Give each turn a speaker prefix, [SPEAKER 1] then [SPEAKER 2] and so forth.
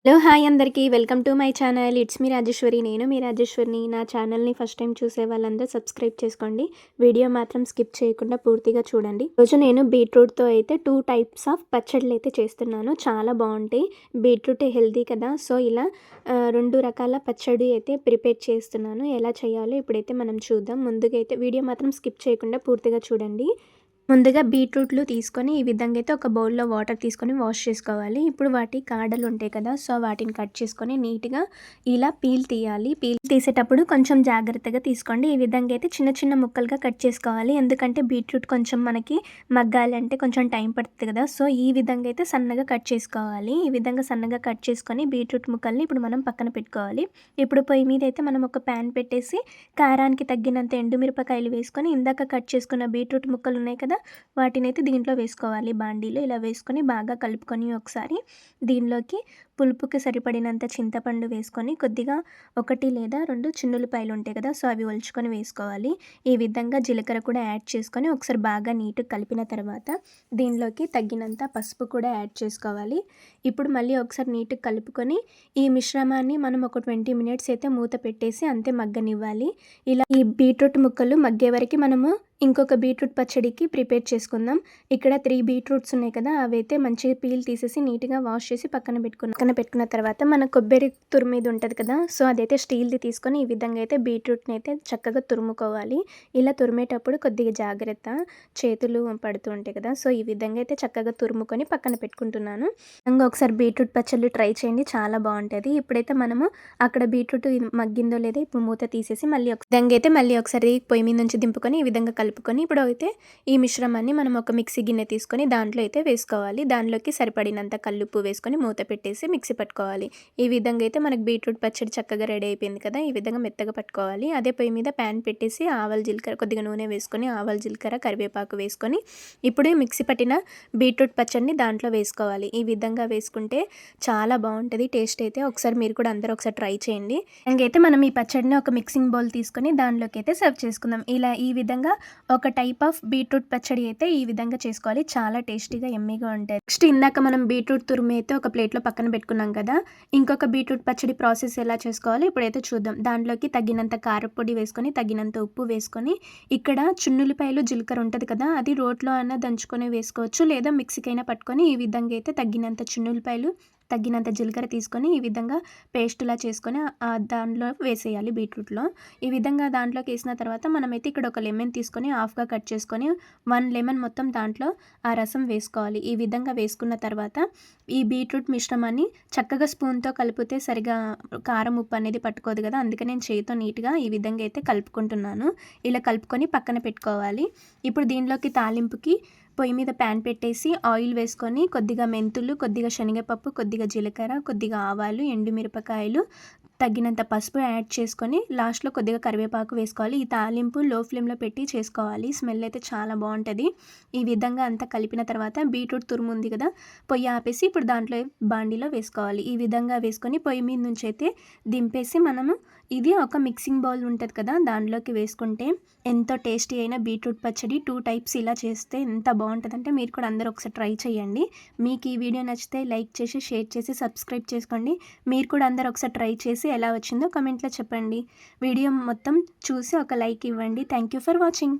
[SPEAKER 1] Hello! Hi అందరికీ. Welcome to my channel. It's me Rajeshwari. నేను మీ రాజేశ్వరిని. నా ఛానల్‌ని ఫస్ట్ టైం చూసే వాళ్ళందరూ సబ్స్క్రైబ్ చేసుకోండి. వీడియో మాత్రం స్కిప్ చేయకుండా పూర్తిగా చూడండి. ఈరోజు నేను బీట్రూట్‌తో అయితే 2 టైప్స్ ఆఫ్ పచ్చళ్ళైతే చేస్తున్నాను. చాలా బావుంటాయి. బీట్రూట్ హెల్తీ కదా! సో, ఇలా 2 రకాల పచ్చడి అయితే ప్రిపేర్ చేస్తున్నాను. ఎలా చేయాలో ఇప్పుడైతే మనం చూద్దాం. ముందుగా అయితే వీడియో మాత్రం స్కిప్ చేయకుండా పూర్తిగా చూడండి. ముందుగా బీట్రూట్లు తీసుకొని ఈ విధంగా అయితే ఒక బౌల్‌లో వాటర్ తీసుకొని వాష్ చేసుకోవాలి. ఇప్పుడు వాటి కాడలు ఉంటాయి కదా! సో, వాటిని కట్ చేసుకొని నీట్‌గా ఇలా పీల్ తీయాలి. పీల్ తీసేటప్పుడు కొంచెం జాగ్రత్తగా తీసుకోండి. ఈ విధంగా అయితే చిన్న చిన్న ముక్కలుగా కట్ చేసుకోవాలి. ఎందుకంటే బీట్రూట్ కొంచెం మనకి మగ్గాలంటే కొంచెం టైం పడుతుంది కదా! సో, ఈ విధంగా అయితే సన్నగా కట్ చేసుకోవాలి. ఈ విధంగా సన్నగా కట్ చేసుకొని బీట్రూట్ ముక్కల్ని ఇప్పుడు మనం పక్కన పెట్టుకోవాలి. ఇప్పుడు పొయ్యి మీద అయితే మనం ఒక ప్యాన్ పెట్టేసి కారానికి తగ్గినంత ఎండుమిరపకాయలు వేసుకొని ఇందాక కట్ చేసుకున్న బీట్రూట్ ముక్కలు ఉన్నాయి కదా! వాటినైతే దీంట్లో వేసుకోవాలి బాండీలో. ఇలా వేసుకొని బాగా కలుపుకొని ఒకసారి దీనిలోకి పులుపుకి సరిపడినంత చింతపండు వేసుకొని కొద్దిగా 1 లేదా 2 చిన్నుల్లిపాయలు ఉంటాయి కదా! సో, అవి ఒలుచుకొని వేసుకోవాలి. ఈ విధంగా జీలకర్ర కూడా యాడ్ చేసుకొని ఒకసారి బాగా నీట్‌గా కలిపిన తర్వాత దీనిలోకి తగినంత పసుపు కూడా యాడ్ చేసుకోవాలి. ఇప్పుడు మళ్ళీ ఒకసారి నీట్‌గా కలుపుకొని ఈ మిశ్రమాన్ని మనం ఒక 20 మినిట్స్ అయితే మూత పెట్టేసి అంతే మగ్గనివ్వాలి. ఇలా ఈ బీట్రూట్ ముక్కలు మగ్గే వరకు మనము ఇంకొక బీట్రూట్ పచ్చడికి ప్రిపేర్ చేసుకుందాం. ఇక్కడ 3 బీట్రూట్స్ ఉన్నాయి కదా! అవైతే మంచిగా పీల్ తీసేసి నీట్‌గా వాష్ చేసి పక్కన పెట్టుకున్న తర్వాత మన కొబ్బరి తురిమేది ఉంటది కదా! సో, అదైతే స్టీల్‌ది తీసుకొని ఈ విధంగా అయితే బీట్రూట్‌ని అయితే చక్కగా తురుముకోవాలి. ఇలా తురిమేటప్పుడు కొద్దిగా జాగ్రత్త. చేతులు పడుతూ ఉంటాయి కదా! సో, ఈ విధంగా అయితే చక్కగా తురుముకొని పక్కన పెట్టుకుంటున్నాను. ఒకసారి బీట్రూట్ పచ్చళ్ళు ట్రై చేయండి. చాలా బావుంటది. ఇప్పుడైతే మనము అక్కడ బీట్రూట్ మగ్గిందో లేదో ఇప్పుడు మూత తీసేసి మళ్ళీ ఒకసారి పొయ్యి మీద నుంచి దింపుకొని ఈ విధంగా కలుపుకొని ఇప్పుడైతే ఈ మిశ్రమాన్ని మనం ఒక మిక్సీ గిన్నె తీసుకొని దాంట్లో అయితే వేసుకోవాలి. దానిలోకి సరిపడినంత కల్లుప్పు వేసుకొని మూత పెట్టేసి మిక్సీ పట్టుకోవాలి. ఈ విధంగా అయితే మనకు బీట్రూట్ పచ్చడి చక్కగా రెడీ అయిపోయింది కదా! ఈ విధంగా మెత్తగా పట్టుకోవాలి. అదే పొయ్యి మీద ప్యాన్ పెట్టేసి ఆవాలు, జీలకర్ర కొద్దిగా నూనె వేసుకొని ఆవాలు, జీలకర్ర, కరివేపాకు వేసుకొని ఇప్పుడు మిక్సీ పట్టిన బీట్రూట్ పచ్చడిని దాంట్లో వేసుకోవాలి. ఈ విధంగా వేసుకుంటే చాలా బావుంటది టేస్ట్ అయితే. ఒకసారి మీరు కూడా అందరూ ఒకసారి ట్రై చేయండి. ఇంకైతే మనం ఈ పచ్చడిని ఒక మిక్సింగ్ బౌల్ తీసుకొని దానిలోకి అయితే సర్వ్ చేసుకుందాం. ఇలా ఈ విధంగా ఒక టైప్ ఆఫ్ బీట్రూట్ పచ్చడి అయితే ఈ విధంగా చేసుకోవాలి. చాలా టేస్టీగా యమ్మీగా ఉంటది. నెక్స్ట్ ఇందాక మనం బీట్రూట్ తురుము అయితే ఒక ప్లేట్‌లో పక్కన పెట్టుకున్నాం కదా! ఇంకొక బీట్రూట్ పచ్చడి ప్రాసెస్ ఎలా చేసుకోవాలో ఇప్పుడైతే చూద్దాం. దాంట్లోకి తగినంత కారప్పొడి వేసుకొని, తగినంత ఉప్పు వేసుకొని, ఇక్కడ చున్నుల్లిపాయలు, జీలకర్ర ఉంటది కదా! అది రోట్లో అయినా దంచుకొని వేసుకోవచ్చు. లేదా మిక్సీకైనా పట్టుకొని ఈ విధంగా అయితే తగినంత చున్నుల్లిపాయలు, తగినంత జీలకర్ర తీసుకొని ఈ విధంగా పేస్ట్‌లా చేసుకొని దాంట్లో వేసేయాలి బీట్రూట్‌లో. ఈ విధంగా దాంట్లోకి ఏసిన తర్వాత మనమైతే ఇక్కడ ఒక లెమన్ తీసుకొని హాఫ్‌గా కట్ చేసుకొని 1 లెమన్ మొత్తం దాంట్లో ఆ రసం వేసుకోవాలి. ఈ విధంగా వేసుకున్న తర్వాత ఈ బీట్రూట్ మిశ్రమాన్ని చక్కగా స్పూన్‌తో కలిపితే సరిగా కారం, ఉప్పు అనేది పట్టుకోదు కదా! అందుకే నేను చేయితో నీట్‌గా ఈ విధంగా అయితే కలుపుకుంటున్నాను. ఇలా కలుపుకొని పక్కన పెట్టుకోవాలి. ఇప్పుడు దీనిలోకి తాలింపుకి పొయ్యి మీద ప్యాన్ పెట్టేసి ఆయిల్ వేసుకొని కొద్దిగా మెంతులు, కొద్దిగా శనగపప్పు, కొద్దిగా జీలకర్ర, కొద్దిగా ఆవాలు, ఎండుమిరపకాయలు, తగినంత పసుపు యాడ్ చేసుకొని లాస్ట్‌లో కొద్దిగా కరివేపాకు వేసుకోవాలి. ఈ తాలింపు లో ఫ్లేమ్‌లో పెట్టి చేసుకోవాలి. స్మెల్ అయితే చాలా బావుంటది. ఈ విధంగా అంతా కలిపిన తర్వాత బీట్రూట్ తురుము ఉంది కదా! పొయ్యి ఆపేసి ఇప్పుడు దాంట్లో బాండీలో వేసుకోవాలి. ఈ విధంగా వేసుకొని పొయ్యి మీద నుంచి అయితే దింపేసి మనము ఇది ఒక మిక్సింగ్ బౌల్ ఉంటది కదా! దాంట్లోకి వేసుకుంటే ఎంతో టేస్టీ అయిన బీట్రూట్ పచ్చడి 2 టైప్స్ ఇలా చేస్తే ఎంత బావుంటదంటే మీరు కూడా అందరూ ఒకసారి ట్రై చేయండి. మీకు ఈ వీడియో నచ్చితే లైక్ చేసి, షేర్ చేసి, సబ్స్క్రైబ్ చేసుకోండి. మీరు కూడా అందరూ ఒకసారి ట్రై చేసి ఎలా వచ్చిందో కామెంట్‌లో చెప్పండి. వీడియో మొత్తం చూసి ఒక లైక్ ఇవ్వండి. Thank you for watching.